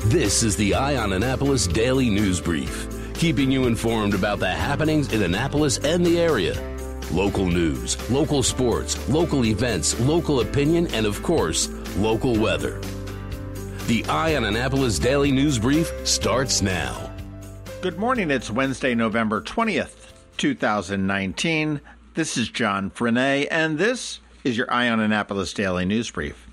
This is the Eye on Annapolis Daily News Brief, keeping you informed about the happenings in Annapolis and the area. Local news, local sports, local events, local opinion, and of course, local weather. The Eye on Annapolis Daily News Brief starts now. Good morning. It's Wednesday, November 20th, 2019. This is John Frenaye, and this is your Eye on Annapolis Daily News Brief.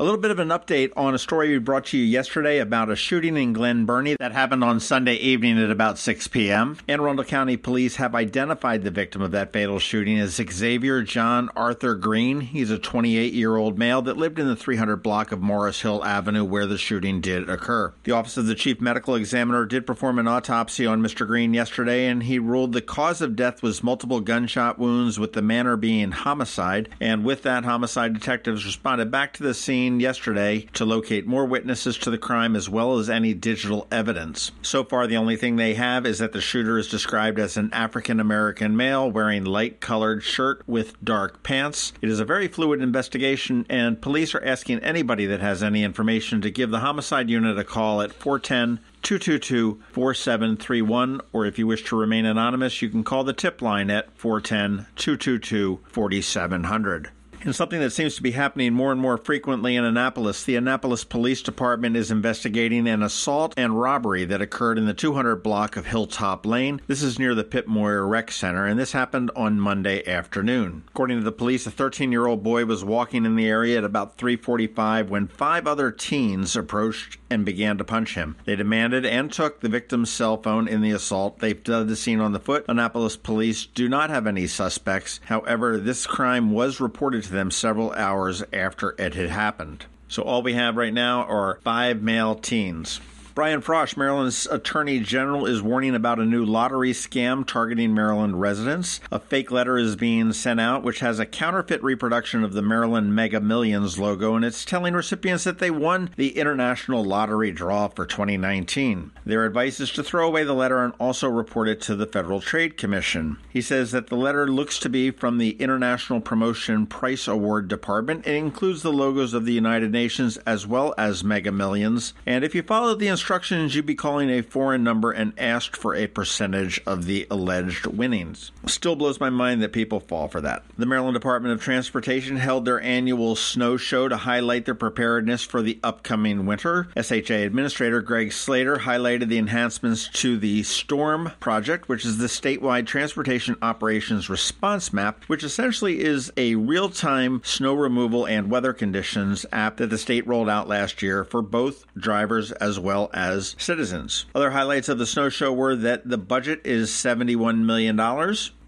A little bit of an update on a story we brought to you yesterday about a shooting in Glen Burnie that happened on Sunday evening at about 6 p.m. Anne Arundel County Police have identified the victim of that fatal shooting as Xavier John Arthur Green. He's a 28-year-old male that lived in the 300 block of Morris Hill Avenue where the shooting did occur. The Office of the Chief Medical Examiner did perform an autopsy on Mr. Green yesterday, and he ruled the cause of death was multiple gunshot wounds, with the manner being homicide. And with that, homicide detectives responded back to the scene yesterday to locate more witnesses to the crime as well as any digital evidence. So far, the only thing they have is that the shooter is described as an African-American male wearing light-colored shirt with dark pants. It is a very fluid investigation, and police are asking anybody that has any information to give the homicide unit a call at 410-222-4731, or if you wish to remain anonymous, you can call the tip line at 410-222-4700. And something that seems to be happening more and more frequently in Annapolis, the Annapolis Police Department is investigating an assault and robbery that occurred in the 200 block of Hilltop Lane. This is near the Pip Moyer Rec Center, and this happened on Monday afternoon. According to the police, a 13-year-old boy was walking in the area at about 3:45 when 5 other teens approached and began to punch him. They demanded and took the victim's cell phone in the assault. They fled the scene on the foot. Annapolis police do not have any suspects. However, this crime was reported to them several hours after it had happened. So all we have right now are 5 male teens. Brian Frosh, Maryland's Attorney General, is warning about a new lottery scam targeting Maryland residents. A fake letter is being sent out, which has a counterfeit reproduction of the Maryland Mega Millions logo, and it's telling recipients that they won the International Lottery draw for 2019. Their advice is to throw away the letter and also report it to the Federal Trade Commission. He says that the letter looks to be from the International Promotion Price Award Department. It includes the logos of the United Nations as well as Mega Millions, and if you follow the instructions, you'd be calling a foreign number and asked for a percentage of the alleged winnings. Still blows my mind that people fall for that. The Maryland Department of Transportation held their annual snow show to highlight their preparedness for the upcoming winter. SHA Administrator Greg Slater highlighted the enhancements to the STORM project, which is the statewide transportation operations response map, which essentially is a real-time snow removal and weather conditions app that the state rolled out last year for both drivers as well as citizens. Other highlights of the snow show were that the budget is $71 million.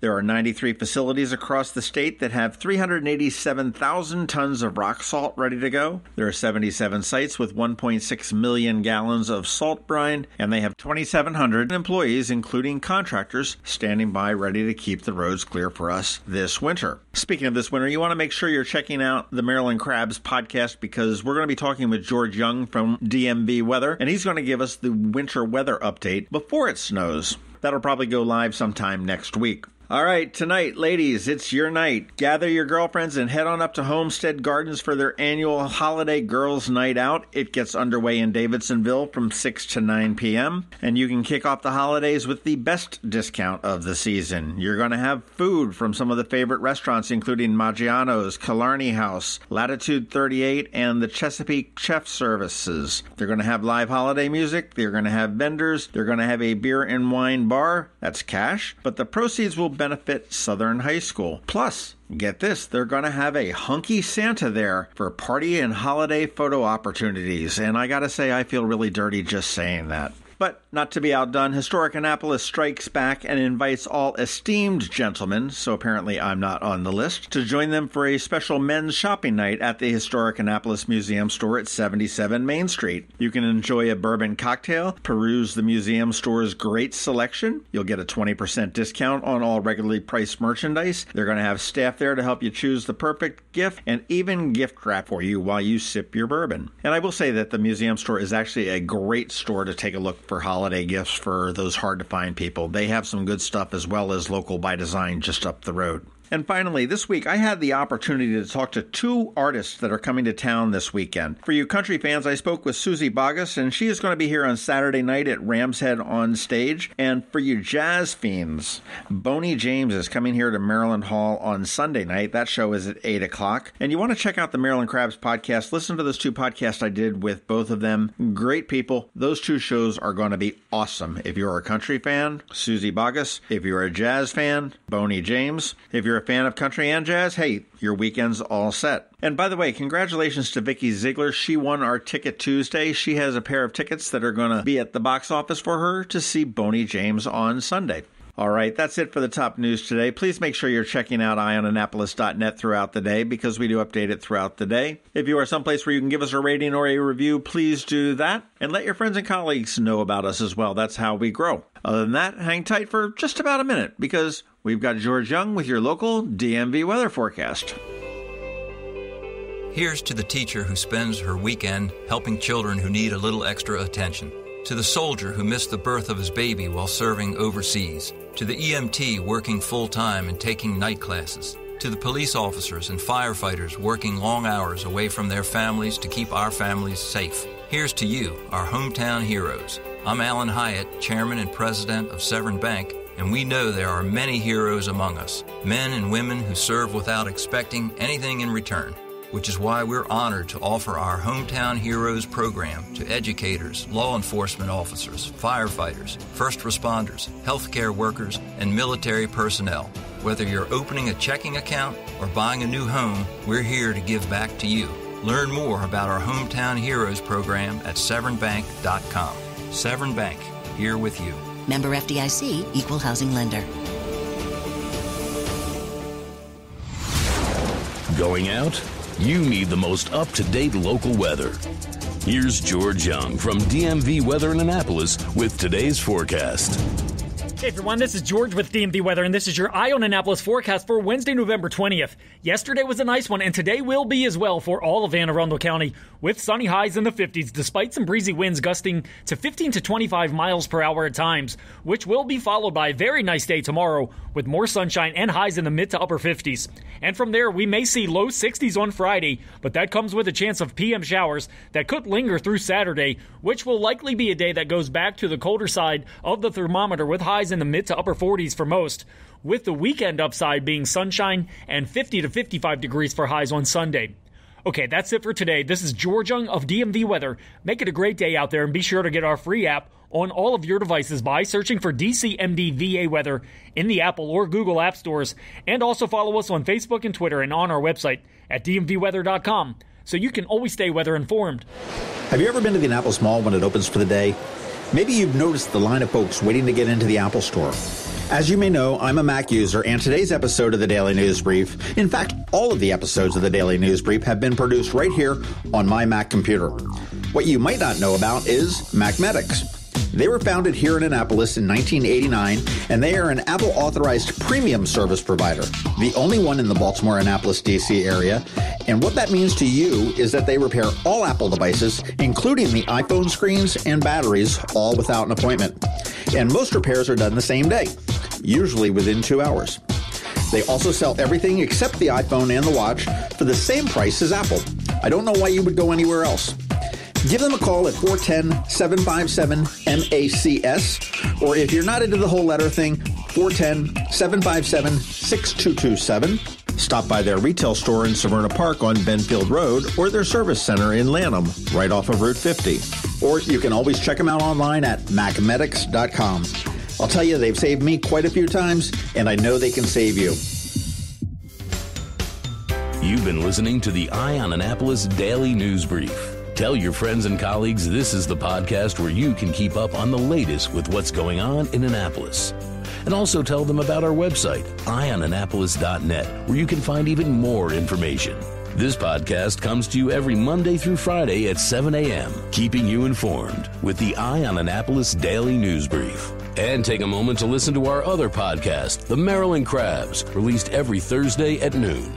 There are 93 facilities across the state that have 387,000 tons of rock salt ready to go. There are 77 sites with 1.6 million gallons of salt brine, and they have 2,700 employees, including contractors, standing by ready to keep the roads clear for us this winter. Speaking of this winter, you want to make sure you're checking out the Maryland Crabs podcast, because we're going to be talking with George Young from DMV Weather, and he's going to give us the winter weather update before it snows. That'll probably go live sometime next week. All right, tonight, ladies, it's your night. Gather your girlfriends and head on up to Homestead Gardens for their annual Holiday Girls Night Out. It gets underway in Davidsonville from 6 to 9 p.m., and you can kick off the holidays with the best discount of the season. You're going to have food from some of the favorite restaurants, including Maggiano's, Killarney House, Latitude 38, and the Chesapeake Chef Services. They're going to have live holiday music. They're going to have vendors. They're going to have a beer and wine bar. That's cash, but the proceeds will benefit Southern High School. Plus, get this, they're going to have a hunky Santa there for party and holiday photo opportunities. And I got to say, I feel really dirty just saying that. But not to be outdone, Historic Annapolis strikes back and invites all esteemed gentlemen, so apparently I'm not on the list, to join them for a special men's shopping night at the Historic Annapolis Museum store at 77 Main Street. You can enjoy a bourbon cocktail, peruse the museum store's great selection. You'll get a 20% discount on all regularly priced merchandise. They're going to have staff there to help you choose the perfect gift and even gift wrap for you while you sip your bourbon. And I will say that the museum store is actually a great store to take a look for holiday gifts for those hard-to-find people. They have some good stuff as well as Local by Design just up the road. And finally, this week I had the opportunity to talk to two artists that are coming to town this weekend. For you country fans, I spoke with Suzy Bogguss, and she is going to be here on Saturday night at Ram's Head on stage. And for you jazz fiends, Boney James is coming here to Maryland Hall on Sunday night. That show is at 8 o'clock. And you want to check out the Maryland Crabs podcast. Listen to those two podcasts I did with both of them. Great people. Those two shows are going to be awesome. If you're a country fan, Suzy Bogguss. If you're a jazz fan, Boney James. If you're a fan of country and jazz, hey, your weekend's all set. And by the way, congratulations to Vicky Ziegler. She won our Ticket Tuesday. She has a pair of tickets that are going to be at the box office for her to see Boney James on Sunday. All right, that's it for the top news today. Please make sure you're checking out eyeonannapolis.net throughout the day because we do update it throughout the day. If you are someplace where you can give us a rating or a review, please do that. And let your friends and colleagues know about us as well. That's how we grow. Other than that, hang tight for just about a minute because we've got George Young with your local DMV weather forecast. Here's to the teacher who spends her weekend helping children who need a little extra attention. To the soldier who missed the birth of his baby while serving overseas. To the EMT working full-time and taking night classes. To the police officers and firefighters working long hours away from their families to keep our families safe. Here's to you, our hometown heroes. I'm Alan Hyatt, Chairman and President of Severn Bank, and we know there are many heroes among us. Men and women who serve without expecting anything in return. Which is why we're honored to offer our Hometown Heroes program to educators, law enforcement officers, firefighters, first responders, healthcare workers, and military personnel. Whether you're opening a checking account or buying a new home, we're here to give back to you. Learn more about our Hometown Heroes program at severnbank.com. Severn Bank, here with you. Member FDIC, Equal Housing Lender. Going out? You need the most up-to-date local weather. Here's George Young from DMV Weather in Annapolis with today's forecast. Hey everyone, this is George with DMV Weather, and this is your Eye on Annapolis forecast for Wednesday, November 20th. Yesterday was a nice one, and today will be as well for all of Anne Arundel County, with sunny highs in the 50s, despite some breezy winds gusting to 15 to 25 miles per hour at times, which will be followed by a very nice day tomorrow, with more sunshine and highs in the mid to upper 50s. And from there, we may see low 60s on Friday, but that comes with a chance of PM showers that could linger through Saturday, which will likely be a day that goes back to the colder side of the thermometer with highs in the mid to upper 40s for most, with the weekend upside being sunshine and 50 to 55 degrees for highs on Sunday. Okay, that's it for today. This is George Young of DMV Weather. Make it a great day out there and be sure to get our free app on all of your devices by searching for DCMD VA Weather in the Apple or Google App Stores, and also follow us on Facebook and Twitter and on our website at dmvweather.com so you can always stay weather informed. Have you ever been to the Annapolis Mall when it opens for the day? Maybe you've noticed the line of folks waiting to get into the Apple Store. As you may know, I'm a Mac user, and today's episode of the Daily News Brief, in fact, all of the episodes of the Daily News Brief have been produced right here on my Mac computer. What you might not know about is MacMedics. They were founded here in Annapolis in 1989, and they are an Apple-authorized premium service provider, the only one in the Baltimore-Annapolis, D.C. area. And what that means to you is that they repair all Apple devices, including the iPhone screens and batteries, all without an appointment. And most repairs are done the same day, usually within 2 hours. They also sell everything except the iPhone and the watch for the same price as Apple. I don't know why you would go anywhere else. Give them a call at 410-757-MACS, or if you're not into the whole letter thing, 410-757-6227. Stop by their retail store in Severna Park on Benfield Road, or their service center in Lanham, right off of Route 50. Or you can always check them out online at macmedics.com. I'll tell you, they've saved me quite a few times, and I know they can save you. You've been listening to the Eye on Annapolis Daily News Brief. Tell your friends and colleagues this is the podcast where you can keep up on the latest with what's going on in Annapolis. And also tell them about our website, eyeonannapolis.net, where you can find even more information. This podcast comes to you every Monday through Friday at 7 a.m., keeping you informed with the Eye on Annapolis Daily News Brief. And take a moment to listen to our other podcast, The Maryland Crabs, released every Thursday at noon.